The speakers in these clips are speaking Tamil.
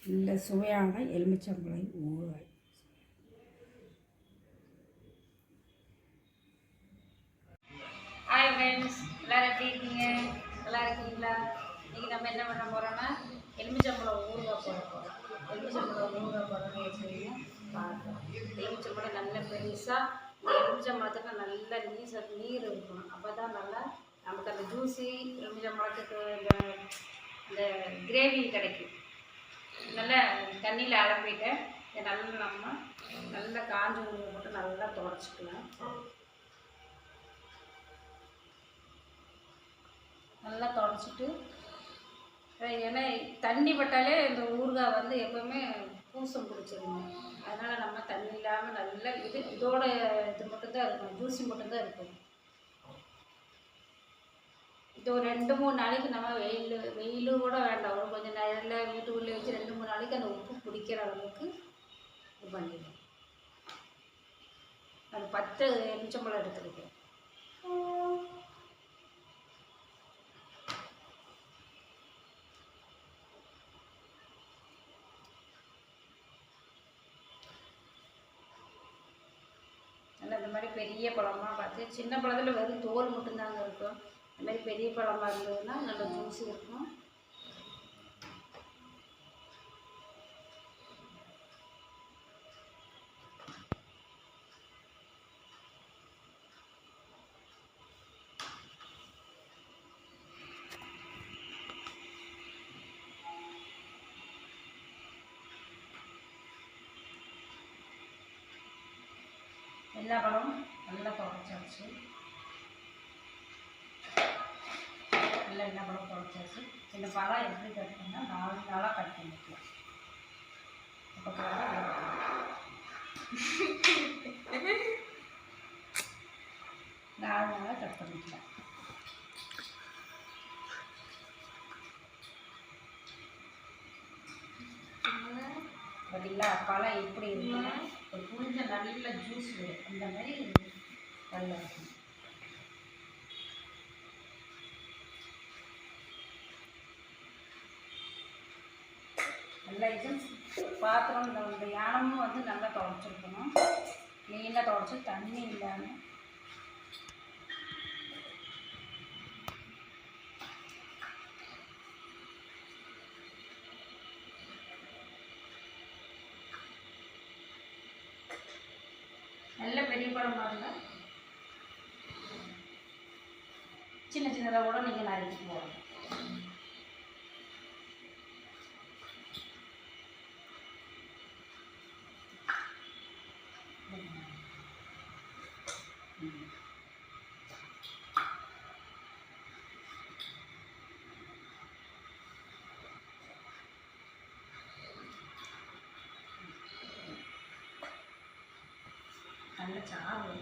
நல்ல சுவையான எலுமிச்சம்பழம் ஊறுகாய். ஹாய் ஃப்ரெண்ட்ஸ், எல்லோரும் எப்படி இருக்கீங்க? நல்லா இருக்கீங்களா? இன்றைக்கி நம்ம என்ன பண்ண போகிறோன்னா எலுமிச்சம்பழம் ஊறுகாய் போட போகிறோம். எலுமிச்சம்பழம் ஊறுகாய் போடணும்னு வச்சுக்கிங்க பார்க்கலாம். எலுமிச்சம்பழம் நல்ல பெருசாக இந்த எலுமிச்சம்பழத்துக்கு நல்ல நீர் இருக்கணும். அப்போ தான் நல்லா நமக்கு அந்த ஜூஸி எலுமிச்சம்பழத்துக்கு இந்த கிரேவி கிடைக்கும். நல்லா தண்ணியில் அலம்பிட்டு இதை நல்லா காஞ்ச உணவு போட்டு நல்லா துடைச்சிக்கலாம். நல்லா துடைச்சிட்டு, ஏன்னா தண்ணி பட்டாலே இந்த ஊறுகாய் வந்து எப்போவுமே பூசம் பிடிச்சிருங்க. அதனால் நம்ம தண்ணி இல்லாமல் நல்லா இதோட இது மட்டும்தான் இருக்கணும், ஜூசி மட்டும்தான் இருக்கணும். இது ஒரு 2-3 நாளைக்கு நம்ம வெயில் கூட வேண்டாம், ஒரு கொஞ்சம் நேரில் வீட்டுக்குள்ளே வச்சு 2-3 நாளைக்கு அந்த உப்பு பிடிக்கிற அளவுக்கு இது பண்ணிடுவோம். அது 10 எலுமிச்சம்பழம் எடுத்துருக்கேன். நல்லா இந்த மாதிரி பெரிய பழமாக பார்த்து, சின்ன பழத்தில் வெறும் தோல் மட்டும்தாங்க இருக்கும். இந்த மாதிரி பெரிய பழமாக இருந்ததுன்னா நல்லா ஜூஸி இருக்கும். எல்லா பழமும் நல்லா துடைச்சாச்சு. எல்லா பழமும் துடைச்சாச்சு. இந்த பழம் எப்படி கட் பண்ணால் 4 நாளாக கட் பண்ணிக்கலாம். இப்போ 4 நாளாக கட் பண்ணிக்கலாம். பார்த்தீங்களா பழம் எப்படி இருக்குன்னா ஒரு புரிஞ்ச நல்ல ஜூஸ் வரும். அந்த மாதிரி நல்லா இருக்கும். நல்லா இது பாத்திரம் இந்த யானமும் வந்து நல்லா துடைச்சிருக்கணும். க்ளீனாக துடைச்சி தண்ணி இல்லாமல் நல்ல பெரிய பழமாக இருந்தால் சின்ன சின்னதாக கூட நீங்கள் நறுக்கி போடணும். நல்ல சாறு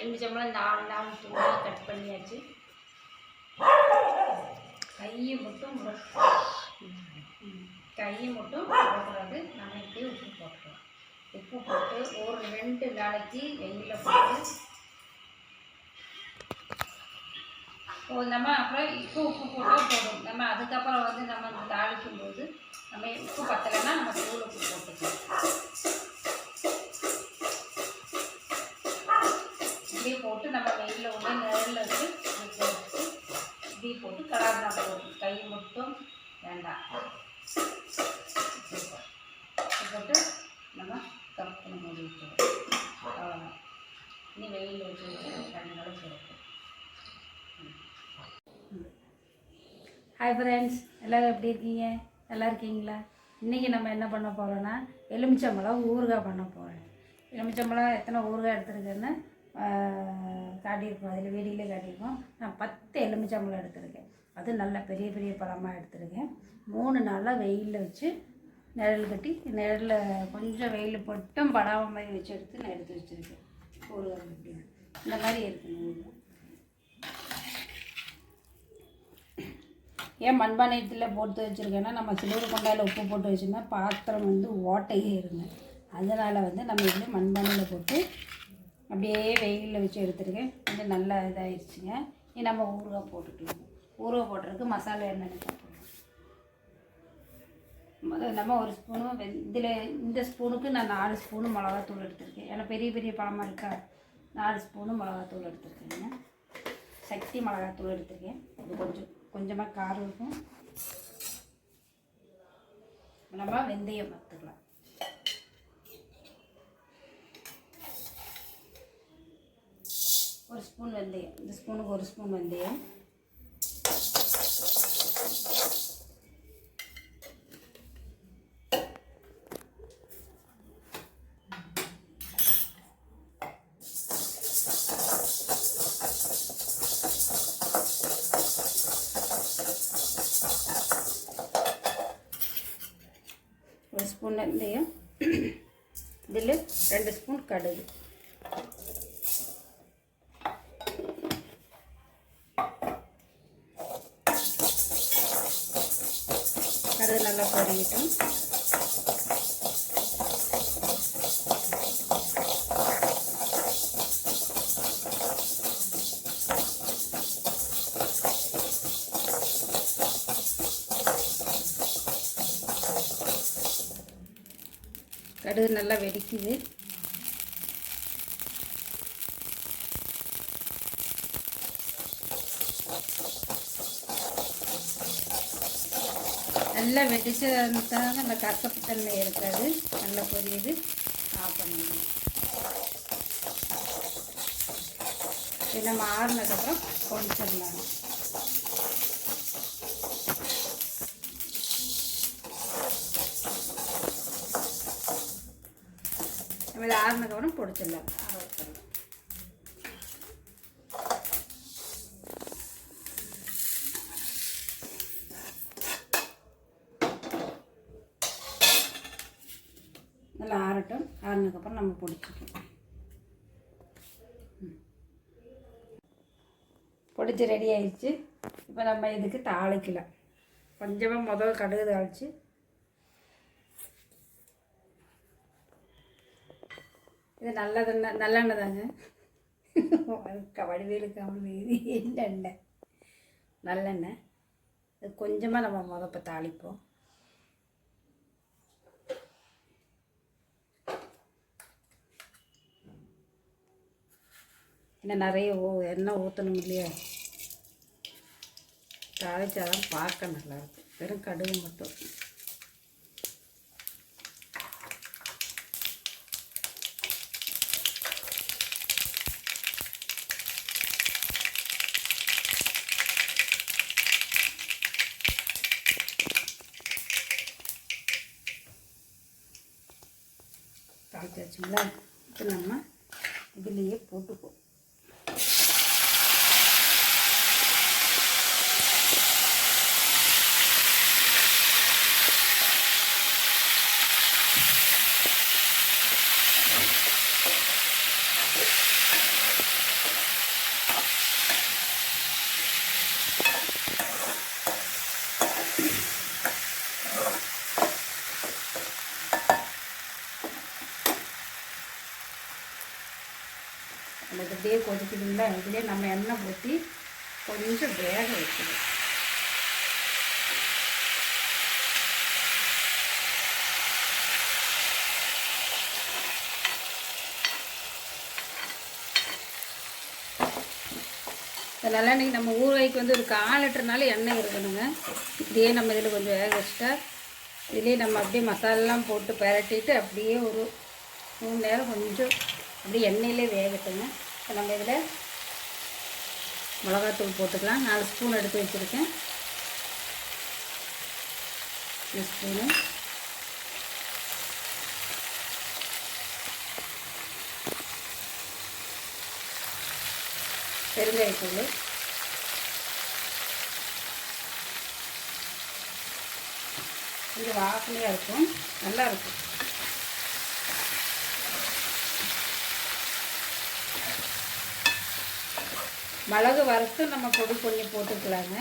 எலுமிச்சம்பழம் 4 துண்டாக கட் பண்ணியாச்சு. கையை மட்டும் போடக்கூடாது. நம்ம இப்படியே உப்பு போட்டுக்கலாம். உப்பு போட்டு ஒரு 2 நாளைக்கு வெயிலில் போட்டு நம்ம அப்புறம் உப்பு போட்டால் போடும். நம்ம அதுக்கப்புறம் வந்து நம்ம தாளிக்கும் போது நம்ம உப்பு பத்தலைன்னா நம்ம தூள் உப்பு போட்டுக்கலாம். இப்படியே போட்டு நம்ம வெயிலில் உடனே நிழலில் வச்சு இப்படி போட்டு கலர்னா போடும். கை மட்டும் வேண்டாம் போட்டு நம்ம கப் பண்ணி மூடி விட்டுருவோம். அவ்வளோதான். இனி வெயில் வச்சு 2 நாளைக்கு இருக்கும். ஹாய் ஃப்ரெண்ட்ஸ், எல்லோரும் எப்படி இருக்கீங்க? நல்லா இருக்கீங்களா? இன்றைக்கி நம்ம என்ன பண்ண போகிறோன்னா எலுமிச்சம்பழம் ஊறுகாய் பண்ண போகிறேன். எலுமிச்சம்பழம் எத்தனை ஊறுகாய் எடுத்துருக்கேன்னு காட்டியிருக்கோம், அதில் வீடியோலே காட்டியிருக்கோம். நான் 10 எலுமிச்சம்பழம் எடுத்துருக்கேன். அது நல்ல பெரிய பெரிய பழமாக எடுத்துருக்கேன். 3 நாளாக வெயிலில் வச்சு நிழல் கட்டி நிழலில் கொஞ்சம் வெயில் மட்டும் படாமல் மாதிரி வச்சு எடுத்து நான் எடுத்து வச்சுருக்கேன். ஊறுகாய் அப்படின்னு இந்த மாதிரி இருக்குங்க ஊறுகாய். ஏன் மண்பானையத்தில் போட்டு வச்சுருக்கேன்னா, நம்ம சில்வர் கொண்டாயில் உப்பு போட்டு வச்சுருந்தா பாத்திரம் வந்து ஓட்டையே இருங்க. அதனால் வந்து நம்ம இதில் மண்பானையில் போட்டு அப்படியே வெயிலில் வச்சு எடுத்துருக்கேன். கொஞ்சம் நல்லா இதாகிடுச்சுங்க. இனி நம்ம ஊறுகாய் போட்டுக்கலாம். ஊறுகாய் போடுறதுக்கு மசாலா என்னென்னு பார்ப்போம். நம்ம ஒரு ஸ்பூனு இதில் இந்த ஸ்பூனுக்கு நான் 4 ஸ்பூனு மிளகாத்தூள் எடுத்துருக்கேன். ஏன்னா பெரிய பெரிய பழமாக இருக்கா, 4 ஸ்பூனு மிளகாத்தூள் எடுத்துருக்கேங்க. சக்தி மிளகாத்தூள் எடுத்துருக்கேன். இது கொஞ்சமாக காரம் இருக்கும். நம்ம வெந்தயம் பார்த்துக்கலாம். ஒரு ஸ்பூன் வெந்தயம், இந்த ஸ்பூனுக்கு 1 ஸ்பூன் வெந்தயம். ஒரு ஸ்பூன் வெந்தயம். இதில் 2 ஸ்பூன் கடுகு. கடுகு நல்லா பொரியட்டும். கடுகு நல்லா வெடிக்குது. நல்லா வெடிச்சதாங்க அந்த கசப்பு தன்மை இருக்காது. நல்லா பொரியுது. ஆஃப் பண்ணிடணும். இது நம்ம ஆறுனதுக்கப்புறம் பொரிச்சிடலாம். நம்ம ஆறுனதுக்கப்புறம் பொரிச்சிடலாம். நல்லா ஆறட்டும். ஆறுனதுக்கப்புறம் நம்ம பொடிச்சிக்கலாம். பொடிச்சு ரெடி ஆயிடுச்சு. இப்போ நம்ம இதுக்கு தாளிக்கலாம். கொஞ்சமாக முதல் கடுகு தாளித்து, இது நல்லெண்ணெய் தாங்க. வடிவேலுக்கு அவனு இது எண்ணெய் நல்லெண்ணெய். இது கொஞ்சமாக நம்ம முதப்ப தாளிப்போம். இன்னும் நிறைய எண்ணெய் ஊற்றணும் இல்லையா, தாளிச்சாதான் பார்க்க நல்லாயிருக்கும். வெறும் கடுகு மட்டும். தாளிச்சாச்சுங்களா? இப்போ நம்ம இதுலேயே போட்டுப்போம். அந்த இப்படியே கொதிக்குதுங்களா, இதுலேயே நம்ம எண்ணெய் ஊற்றி கொஞ்சம் வேக வைக்கணும். அதனால் இன்றைக்கி நம்ம ஊறுகாய்க்கு வந்து ஒரு 1/4 லிட்டர்னால எண்ணெய் இருக்கணுங்க. இப்படியே நம்ம இதில் கொஞ்சம் வேக வச்சுட்டா இதுலேயே நம்ம அப்படியே மசாலெலாம் போட்டு பரட்டிட்டு அப்படியே ஒரு 3 நேரம் கொஞ்சம் அப்படியே எண்ணெயிலே வேகட்டுங்க. இப்போ நம்ம இதில் மிளகாத்தூள் போட்டுக்கலாம். 4 ஸ்பூன் எடுத்து வச்சுருக்கேன். 1 ஸ்பூனு, பெருங்காயத்தூள், கொஞ்சம் வாசனையாக இருக்கும், நல்லாயிருக்கும். மிளகு வறுத்து நம்ம பொடி பண்ணி போட்டுக்கலாங்க.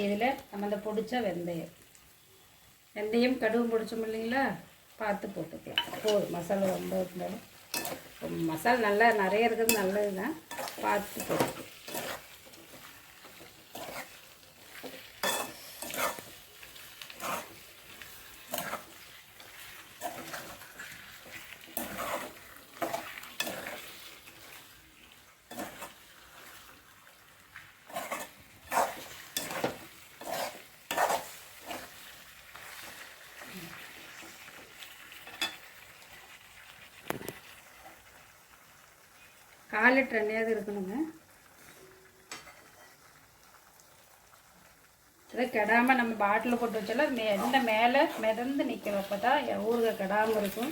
இதில் நம்ம அந்த பொடிச்ச வெந்தயம் கடுகு பொடிச்சோம் இல்லைங்களா, பார்த்து போட்டுக்கலாம். போதும், மசாலா ரொம்ப இருந்தாலும் மசாலா நல்லா நிறைய இருக்கிறது நல்லது தான், பார்த்து போட்டுக்கலாம். கால் லிட்டர் எண்ணெயாவது இருக்கணுங்க. இதை கெடாமல் நம்ம பாட்டிலில் போட்டு வச்சாலும் எண்ணெய் மேலே மிதந்து நிற்கும். அப்போ தான் ஊறுகாய் கெடாமல் இருக்கும்.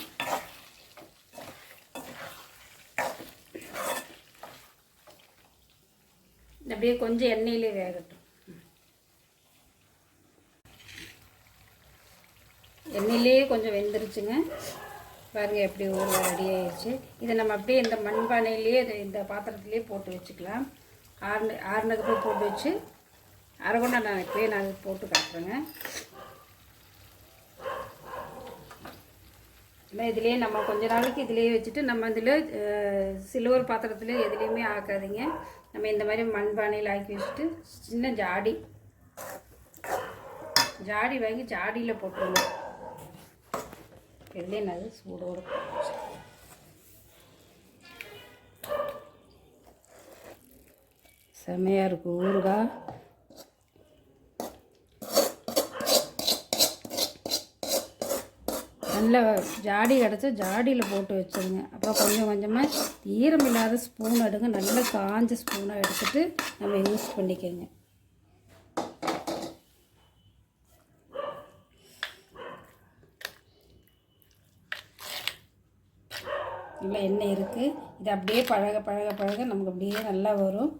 அப்படியே கொஞ்சம் எண்ணெயிலே வேகட்டும். எண்ணெயிலே கொஞ்சம் வெந்துருச்சுங்க. பாருங்கள் எப்படி ஊறுகாய் ரெடி ஆயிடுச்சு. இதை நம்ம அப்படியே இந்த மண்பானையிலேயே இந்த பாத்திரத்துலேயே போட்டு வச்சுக்கலாம். ஆறுனதுக்கு போட்டு வச்சு அரைகுண்டா நான் இப்போயே நான் போட்டு காட்டுறேங்க. இதிலே நம்ம கொஞ்ச நாளைக்கு இதிலேயே வச்சுட்டு நம்ம இதில் சில்வர் பாத்திரத்துலேயே எதுலேயுமே ஆக்காதீங்க. நம்ம இந்த மாதிரி மண்பானையில் ஆக்கி வச்சுட்டு சின்ன ஜாடி வாங்கி ஜாடியில் போட்டுருங்க. இதுலேயே நான் சூடோடு செம்மையாக இருக்கும் ஊறுகாய். நல்ல ஜாடி கிடச்சா ஜாடியில் போட்டு வச்சுருங்க. அப்புறம் கொஞ்சம் கொஞ்சமாக ஈரம் இல்லாத ஸ்பூன் எடுங்க. நல்ல காஞ்ச ஸ்பூனாக எடுத்துகிட்டு நம்ம யூஸ் பண்ணிக்கோங்க. நல்லா எண்ணெய் இருக்குது. இது அப்படியே பழக நமக்கு அப்படியே நல்லா வரும்.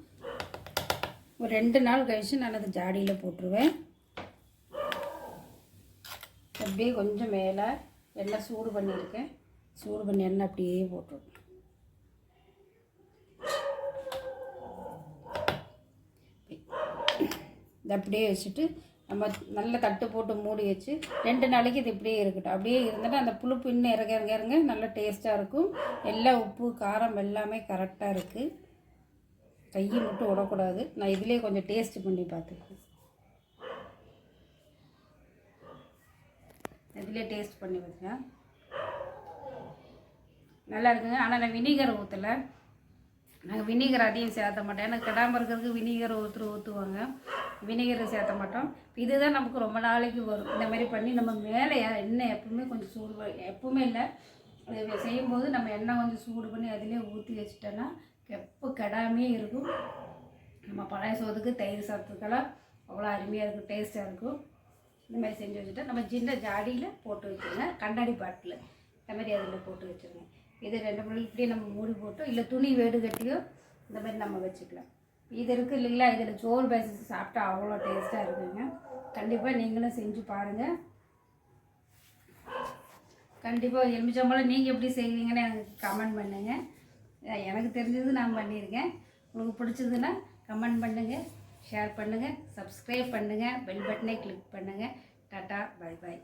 ஒரு 2 நாள் கழிச்சு நான் அது ஜாடியில் போட்டுருவேன். அப்படியே கொஞ்சம் மேலே எண்ணெய் சூடு பண்ணியிருக்கேன். சூடு பண்ணி எண்ணெய் அப்படியே போட்டுருவேன். இதை அப்படியே வச்சுட்டு நம்ம நல்ல தட்டு போட்டு மூடி வச்சு 2 நாளைக்கு இது இப்படியே இருக்கட்டும். அப்படியே இருந்துட்டு அந்த புளிப்பு இன்னும் இறங்க நல்லா டேஸ்ட்டாக இருக்கும். எல்லா உப்பு காரம் எல்லாமே கரெக்டாக இருக்குது. கையை மட்டும் விடக்கூடாது. நான் இதிலே கொஞ்சம் டேஸ்ட் பண்ணி பார்த்துருக்கேன். இதிலே டேஸ்ட் பண்ணி பார்த்தேன், நல்லா இருக்குங்க. ஆனால் நான் வினிகர் ஊற்றலை. நாங்கள் வினிகர் அதிகம் சேர்த்த மாட்டோம். ஏன்னா கெடாமல் இருக்கிறதுக்கு வினிகர் ஊற்றுவாங்க. வினிகரை சேர்த்த மாட்டோம். இதுதான் நமக்கு ரொம்ப நாளைக்கு வரும். இந்த மாதிரி பண்ணி நம்ம மேலே எண்ணெய் எப்பவுமே கொஞ்சம் சூடு, எப்பவுமே இல்லை, அது செய்யும்போது நம்ம எண்ணெய் கொஞ்சம் சூடு பண்ணி அதிலே ஊற்றி வச்சுட்டோன்னா எப்போ கெடாமே இருக்கும். நம்ம பழைய சோதுக்கு தயிர் சாதத்துக்கெல்லாம் அவ்வளோ அருமையாக இருக்கும், டேஸ்ட்டாக இருக்கும். இந்த மாதிரி செஞ்சு வச்சுட்டா நம்ம சின்ன ஜாடியில் போட்டு வச்சுருங்க. கண்ணாடி பாட்டில் இந்த மாதிரி அதில் போட்டு வச்சுருங்க. இது 2 மணி இப்படியே நம்ம மூடி போட்டோம், இல்லை துணி வேடு கட்டியோ இந்த மாதிரி நம்ம வச்சுக்கலாம். இது இருக்குது இல்லைங்களா, இதில் சோறு பேசி சாப்பிட்டா அவ்வளோ டேஸ்ட்டாக இருக்குங்க. கண்டிப்பாக நீங்களும் செஞ்சு பாருங்கள். கண்டிப்பாக எலுமிச்சம்பழம் நீங்கள் எப்படி செய்வீங்கன்னு எனக்கு கமெண்ட் பண்ணுங்கள். எனக்கு தெரிஞ்சது நான் பண்ணியிருக்கேன். உங்களுக்கு பிடிச்சதுன்னா கமெண்ட் பண்ணுங்கள், ஷேர் பண்ணுங்கள், சப்ஸ்கிரைப் பண்ணுங்கள், பெல் பட்டனை கிளிக் பண்ணுங்கள். Tata, bye bye.